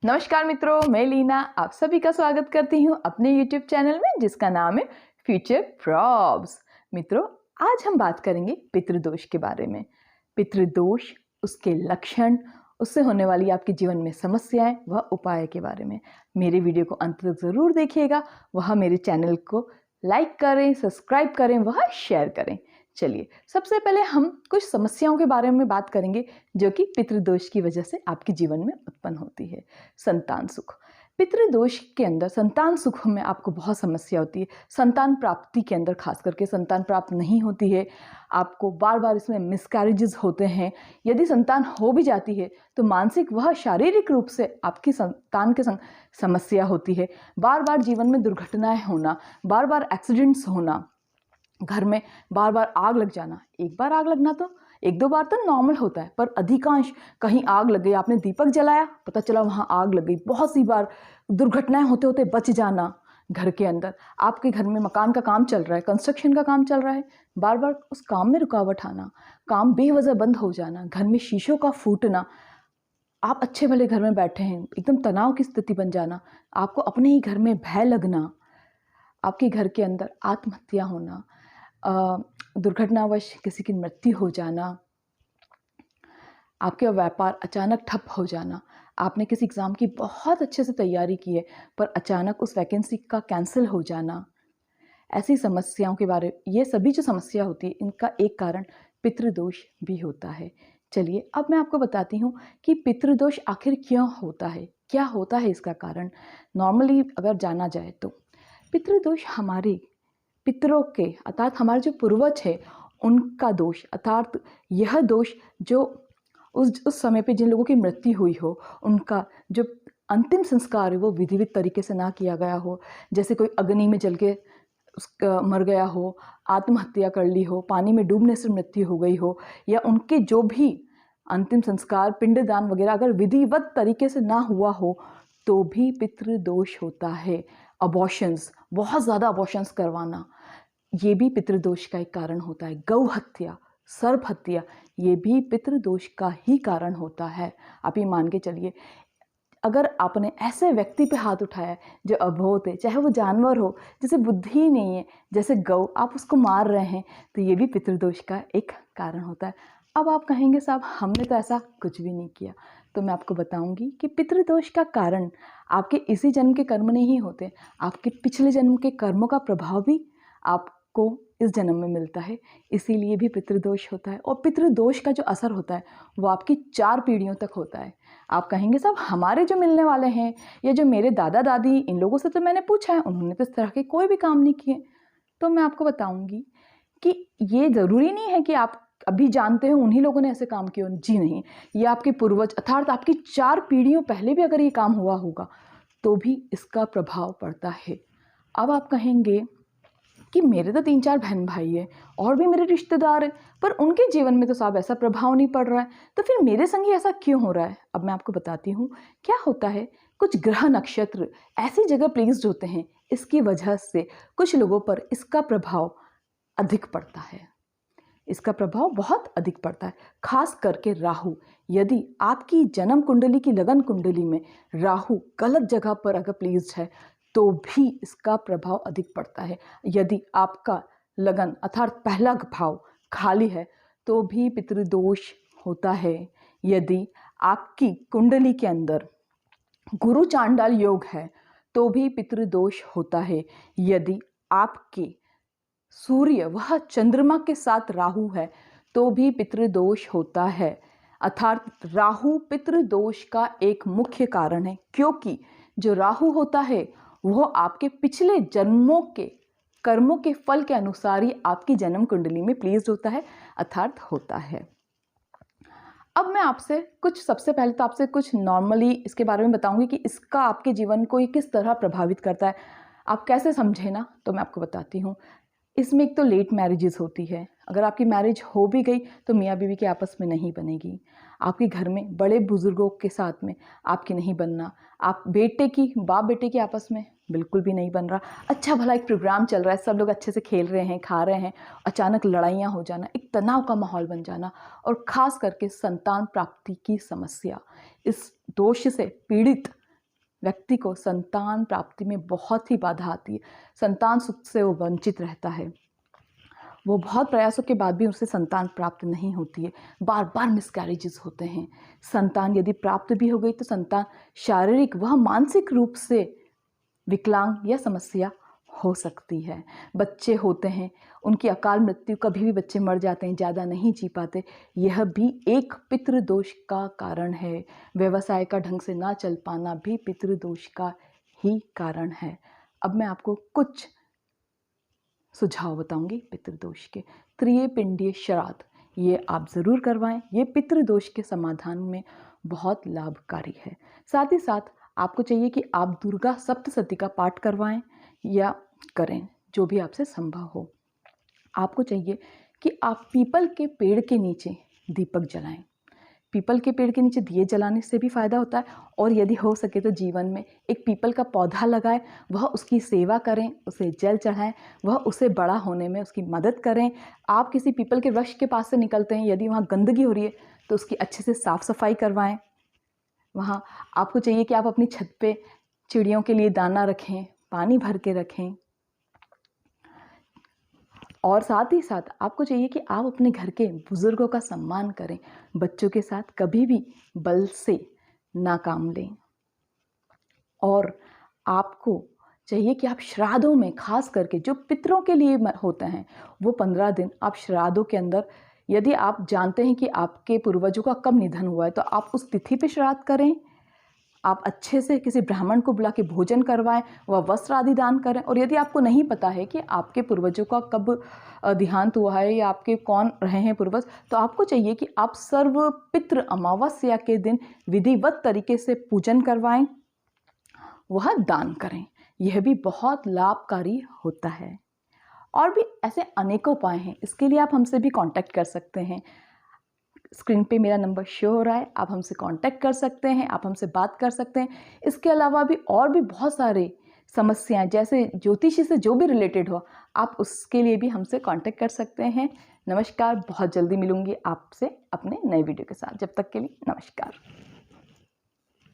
नमस्कार मित्रों, मैं लीना आप सभी का स्वागत करती हूँ अपने YouTube चैनल में जिसका नाम है फ्यूचर प्रॉब्स। मित्रों, आज हम बात करेंगे पितृदोष के बारे में। पितृदोष, उसके लक्षण, उससे होने वाली आपके जीवन में समस्याएं, वह उपाय के बारे में। मेरे वीडियो को अंत तक ज़रूर देखिएगा, वह मेरे चैनल को लाइक करें, सब्सक्राइब करें, वह शेयर करें। चलिए, सबसे पहले हम कुछ समस्याओं के बारे में बात करेंगे जो कि पितृदोष की वजह से आपके जीवन में उत्पन्न होती है। संतान सुख। पितृदोष के अंदर संतान सुख में आपको बहुत समस्या होती है। संतान प्राप्ति के अंदर खास करके संतान प्राप्त नहीं होती है, आपको बार बार इसमें मिसकैरेजेस होते हैं। यदि संतान हो भी जाती है तो मानसिक वह शारीरिक रूप से आपकी संतान के संग समस्या होती है। बार बार जीवन में दुर्घटनाएं होना, बार बार एक्सीडेंट्स होना, घर में बार बार आग लग जाना। एक बार आग लगना तो एक दो बार तो नॉर्मल होता है, पर अधिकांश कहीं आग लग गई, आपने दीपक जलाया, पता चला वहाँ आग लग गई। बहुत सी बार दुर्घटनाएं होते होते बच जाना। घर के अंदर आपके घर में मकान का काम चल रहा है, कंस्ट्रक्शन का काम चल रहा है, बार बार उस काम में रुकावट आना, काम बेवजह बंद हो जाना, घर में शीशों का फूटना, आप अच्छे भले घर में बैठे हैं, एकदम तनाव की स्थिति बन जाना, आपको अपने ही घर में भय लगना, आपके घर के अंदर आत्महत्या होना, दुर्घटनावश किसी की मृत्यु हो जाना, आपके व्यापार अचानक ठप हो जाना, आपने किसी एग्ज़ाम की बहुत अच्छे से तैयारी की है पर अचानक उस वैकेंसी का कैंसिल हो जाना। ऐसी समस्याओं के बारे, ये सभी जो समस्या होती है इनका एक कारण पितृदोष भी होता है। चलिए, अब मैं आपको बताती हूँ कि पितृदोष आखिर क्यों होता है, क्या होता है इसका कारण। नॉर्मली अगर जाना जाए तो पितृदोष हमारे पितरों के अर्थात हमारे जो पूर्वज है उनका दोष, अर्थात यह दोष जो उस समय पे जिन लोगों की मृत्यु हुई हो, उनका जो अंतिम संस्कार है वो विधिवत तरीके से ना किया गया हो। जैसे कोई अग्नि में जल के उसका मर गया हो, आत्महत्या कर ली हो, पानी में डूबने से मृत्यु हो गई हो, या उनके जो भी अंतिम संस्कार पिंडदान वगैरह अगर विधिवत तरीके से ना हुआ हो तो भी पितृदोष होता है। अबॉर्शंस, बहुत ज़्यादा अबॉर्शंस करवाना, ये भी पितृदोष का एक कारण होता है। गौ हत्या, सर्प हत्या, ये भी पितृदोष का ही कारण होता है। आप ये मान के चलिए, अगर आपने ऐसे व्यक्ति पे हाथ उठाया जो अबोध है, चाहे वो जानवर हो, जिसे बुद्धि ही नहीं है, जैसे गौ, आप उसको मार रहे हैं, तो ये भी पितृदोष का एक कारण होता है। अब आप कहेंगे साहब हमने तो ऐसा कुछ भी नहीं किया, तो मैं आपको बताऊंगी कि पितृदोष का कारण आपके इसी जन्म के कर्म नहीं होते, आपके पिछले जन्म के कर्मों का प्रभाव भी आपको इस जन्म में मिलता है, इसीलिए भी पितृदोष होता है। और पितृदोष का जो असर होता है वो आपकी 4 पीढ़ियों तक होता है। आप कहेंगे साहब हमारे जो मिलने वाले हैं या जो मेरे दादा दादी, इन लोगों से तो मैंने पूछा है, उन्होंने तो इस तरह के कोई भी काम नहीं किए। तो मैं आपको बताऊंगी कि ये ज़रूरी नहीं है कि आप अभी जानते हो उन्हीं लोगों ने ऐसे काम किए। जी नहीं, ये आपके पूर्वज अर्थात आपकी 4 पीढ़ियों पहले भी अगर ये काम हुआ होगा तो भी इसका प्रभाव पड़ता है। अब आप कहेंगे कि मेरे तो 3-4 बहन भाई है और भी मेरे रिश्तेदार हैं, पर उनके जीवन में तो साहब ऐसा प्रभाव नहीं पड़ रहा है, तो फिर मेरे संग ही ऐसा क्यों हो रहा है। अब मैं आपको बताती हूँ क्या होता है। कुछ ग्रह नक्षत्र ऐसी जगह प्लेस्ड होते हैं, इसकी वजह से कुछ लोगों पर इसका प्रभाव अधिक पड़ता है, इसका प्रभाव बहुत अधिक पड़ता है। खास करके राहु, यदि आपकी जन्म कुंडली की लगन कुंडली में राहु गलत जगह पर अगर प्लेस्ड है तो भी इसका प्रभाव अधिक पड़ता है। यदि आपका लगन अर्थात पहला भाव खाली है तो भी पितृदोष होता है। यदि आपकी कुंडली के अंदर गुरु चांडाल योग है तो भी पितृदोष होता है। यदि आपके सूर्य वह चंद्रमा के साथ राहु है तो भी पितृदोष होता है। अर्थात राहु पितृदोष का एक मुख्य कारण है, क्योंकि जो राहु होता है वो आपके पिछले जन्मों के कर्मों के फल के अनुसार ही आपकी जन्म कुंडली में प्लेस्ड होता है, अर्थात होता है। अब मैं आपसे कुछ, सबसे पहले तो आपसे कुछ नॉर्मली इसके बारे में बताऊंगी कि इसका आपके जीवन को ये किस तरह प्रभावित करता है, आप कैसे समझे ना। तो मैं आपको बताती हूँ। इसमें एक तो लेट मैरिजेस होती है। अगर आपकी मैरिज हो भी गई तो मियाँ बीवी के आपस में नहीं बनेगी। आपके घर में बड़े बुजुर्गों के साथ में आपकी नहीं बनना। आप बेटे की, बाप बेटे की आपस में बिल्कुल भी नहीं बन रहा। अच्छा भला एक प्रोग्राम चल रहा है, सब लोग अच्छे से खेल रहे हैं, खा रहे हैं, अचानक लड़ाइयाँ हो जाना, एक तनाव का माहौल बन जाना, और ख़ास करके संतान प्राप्ति की समस्या। इस दोष से पीड़ित व्यक्ति को संतान प्राप्ति में बहुत ही बाधा आती है, संतान सुख से वो वंचित रहता है, वो बहुत प्रयासों के बाद भी उसे संतान प्राप्त नहीं होती है, बार बार मिसकैरेजेस होते हैं। संतान यदि प्राप्त भी हो गई तो संतान शारीरिक व मानसिक रूप से विकलांग या समस्या हो सकती है। बच्चे होते हैं, उनकी अकाल मृत्यु, कभी भी बच्चे मर जाते हैं, ज़्यादा नहीं जी पाते, यह भी एक पितृदोष का कारण है। व्यवसाय का ढंग से ना चल पाना भी पितृदोष का ही कारण है। अब मैं आपको कुछ सुझाव बताऊंगी पितृदोष के। त्रिपिंडीय श्राद्ध, ये आप ज़रूर करवाएं, ये पितृदोष के समाधान में बहुत लाभकारी है। साथ ही साथ आपको चाहिए कि आप दुर्गा सप्तशती का पाठ करवाएं या करें, जो भी आपसे संभव हो। आपको चाहिए कि आप पीपल के पेड़ के नीचे दीपक जलाएं। पीपल के पेड़ के नीचे दिए जलाने से भी फ़ायदा होता है, और यदि हो सके तो जीवन में एक पीपल का पौधा लगाएं, वह उसकी सेवा करें, उसे जल चढ़ाएं, वह उसे बड़ा होने में उसकी मदद करें। आप किसी पीपल के वृक्ष के पास से निकलते हैं, यदि वहाँ गंदगी हो रही है तो उसकी अच्छे से साफ़ सफाई करवाएं। वहाँ आपको चाहिए कि आप अपनी छत पे चिड़ियों के लिए दाना रखें, पानी भर के रखें, और साथ ही साथ आपको चाहिए कि आप अपने घर के बुज़ुर्गों का सम्मान करें। बच्चों के साथ कभी भी बल से ना काम लें। और आपको चाहिए कि आप श्राद्धों में, खास करके जो पितरों के लिए होते हैं, वो 15 दिन आप श्राद्धों के अंदर, यदि आप जानते हैं कि आपके पूर्वजों का कब निधन हुआ है तो आप उस तिथि पे श्राद्ध करें। आप अच्छे से किसी ब्राह्मण को बुला के भोजन करवाएं, वह वस्त्र आदि दान करें। और यदि आपको नहीं पता है कि आपके पूर्वजों का कब देहांत हुआ है या आपके कौन रहे हैं पूर्वज, तो आपको चाहिए कि आप सर्व पितृ अमावस्या के दिन विधिवत तरीके से पूजन करवाएं, वह दान करें। यह भी बहुत लाभकारी होता है। और भी ऐसे अनेकों उपाय हैं, इसके लिए आप हमसे भी कांटेक्ट कर सकते हैं। स्क्रीन पे मेरा नंबर शो हो रहा है, आप हमसे कांटेक्ट कर सकते हैं, आप हमसे बात कर सकते हैं। इसके अलावा भी और भी बहुत सारे समस्याएं, जैसे ज्योतिषी से जो भी रिलेटेड हो, आप उसके लिए भी हमसे कांटेक्ट कर सकते हैं। नमस्कार, बहुत जल्दी मिलूंगी आपसे अपने नए वीडियो के साथ। जब तक के लिए नमस्कार।